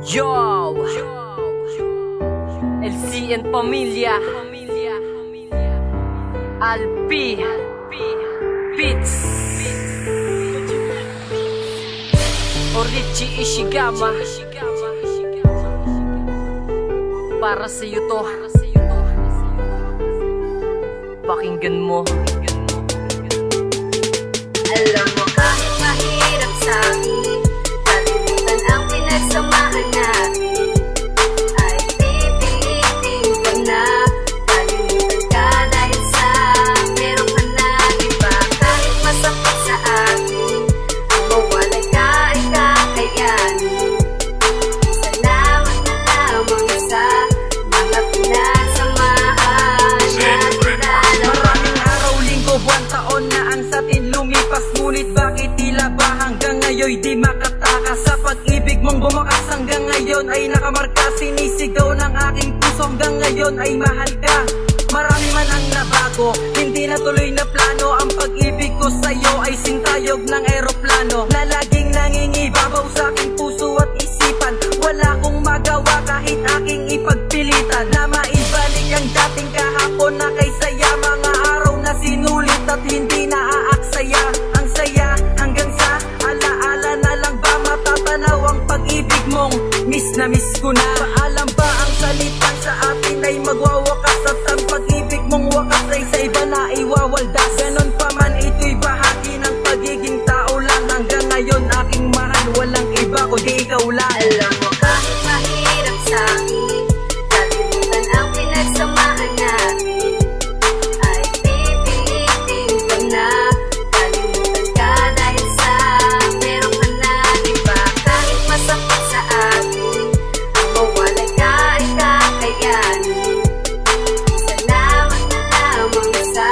Yo, LC and Pamilya, Alpi Beats, Orichi Ishigama. Para sa'yo to, pakinggan mo. Alam mo kahit mahirap sa'kin, kalimutan ang pinagsamahan natin. Ay pipilitin ko na kalimutan ka dahil sa meron ka na iba. Kahit masakit sa akin, ang mawalay ka ay kakayanin. Salamat na lamang sa mga pinagsamahan natin. Maraming araw, linggo, buwan, taon na ang satin lumipas, ngunit bakit tila ba hanggang ngayon di makatakas? Sa pag-ibig mong bumakas hanggang ngayon ay nakamarka. Sinisigaw ng aking puso hanggang ngayon ay mahal ka. Marami man ang nabago, hindi na tuloy na plano. Ang pag-ibig ko sa'yo ay sintayog ng eroplano na laging nangingibabaw sa aking puso at isipan. Wala akong magawa kahit aking ipagpilitan na maibalik ang dating kahapon na kay saya. Mga araw na sinulit at hindi na aaksaya. Ang saya hanggang sa alaala na lang ba matatanaw ang pag-ibig mong miss na miss ko na. Paalam ba ang salitang sa atin ay magwawakas at ang pag-ibig mong wakas ay sa iba na iwawaldas. Ganon pa man ito'y bahagi ng pagiging tao lang. Hanggang ngayon aking mahal, walang iba kundi ikaw lang. Alam mo kahit mahirap sa'kin, kalimutan ang pinagsamahan natin. Ay pipilitin ko na kalimutan ka dahil sa meron ka na iba. Kahit masakit sa akin, ang mawalay ka ay kakayanin. Salamat na lamang sa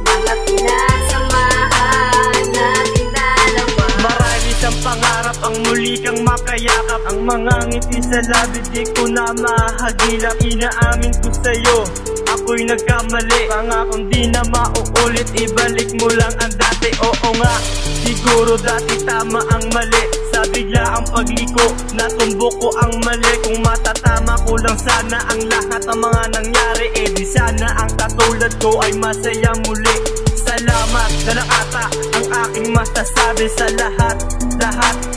mga pinagsamahan natin dalawa. Marami siyang pangarap, ang muli kang makayakap. Ang mga ngiti sa labi di ko na mahagilap. Inaamin ko sa'yo, ako'y nagkamali. Pangakong di na mauulit, ibalik mo lang ang dati. Oo nga, siguro dati tama ang mali. Sa bigla ang pagliko, natumbok ko ang mali. Kung matatama ko lang sana ang lahat ng mga nangyari, eh di sana ang katulad ko ay masaya muli. Salamat na lang ata ang aking masasabi sa lahat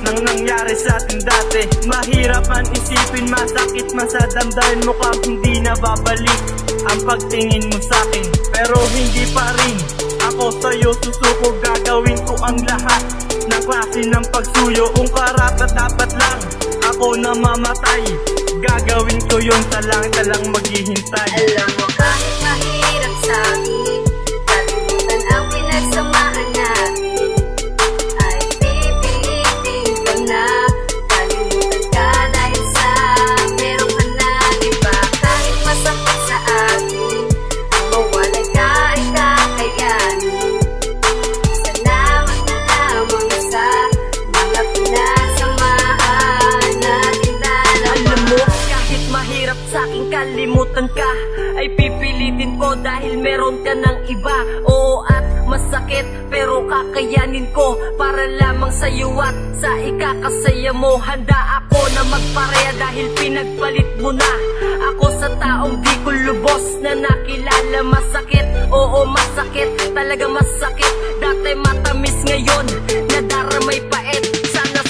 ng nangyari sa atin dati. Mahirap man isipin, masakit man sa damdamin mo kang hindi na babalik ang pagtingin mo sa'kin. Pero hindi pa rin ako sa'yo susuko, gagawin ko ang lahat ng klase ng pagsuyo. Kung karapat dapat lang ako na mamatay, gagawin ko yun, talang maghihintay. Alam mo kahit mahirap sa'kin, kalimutan ang pinagsamahan natin. Ay pipilitin ko na kalimutan ka dahil sa meron ka na iba. Kahit masakit sa akin, ang mawalay ka ay kakayanin. Salamat na lamang sa mga pinagsamahan natin dalawa. Alam mo, kahit mahirap sa'king kalimutan ka, ay pipilitin ko dahil meron ka ng iba. Oo, at masakit pero kakayanin ko para lamang sa'yo at sa ikakasaya mo. Handa ako na magpareha dahil pinagpalit mo na ako sa taong di ko lubos na nakilala. Masakit, oo masakit, talaga masakit. Dati matamis, ngayon nadaramay pait. Sana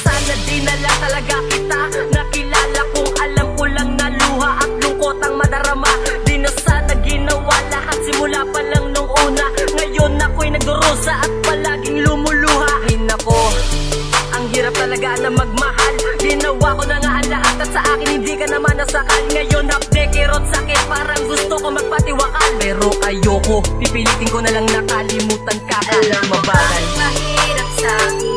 dinala talaga kita. Nakilala kong alam ko lang na luha at lungkot ang madarama. Di na sana ginawa lahat simula pa lang nung una. Ngayon ako'y nagdurusa at palaging lumuluha. Ay nako, ang hirap talaga na magmahal. Ginawa ko na nga ang lahat at sa akin hindi ka naman nasakal. Ngayon hapdekerot sakit, parang gusto ko magpatiwakal. Pero ayoko, pipilitin ko na lang nakalimutan ka. Alam mo Mabagal kahit mahirap sa'kin,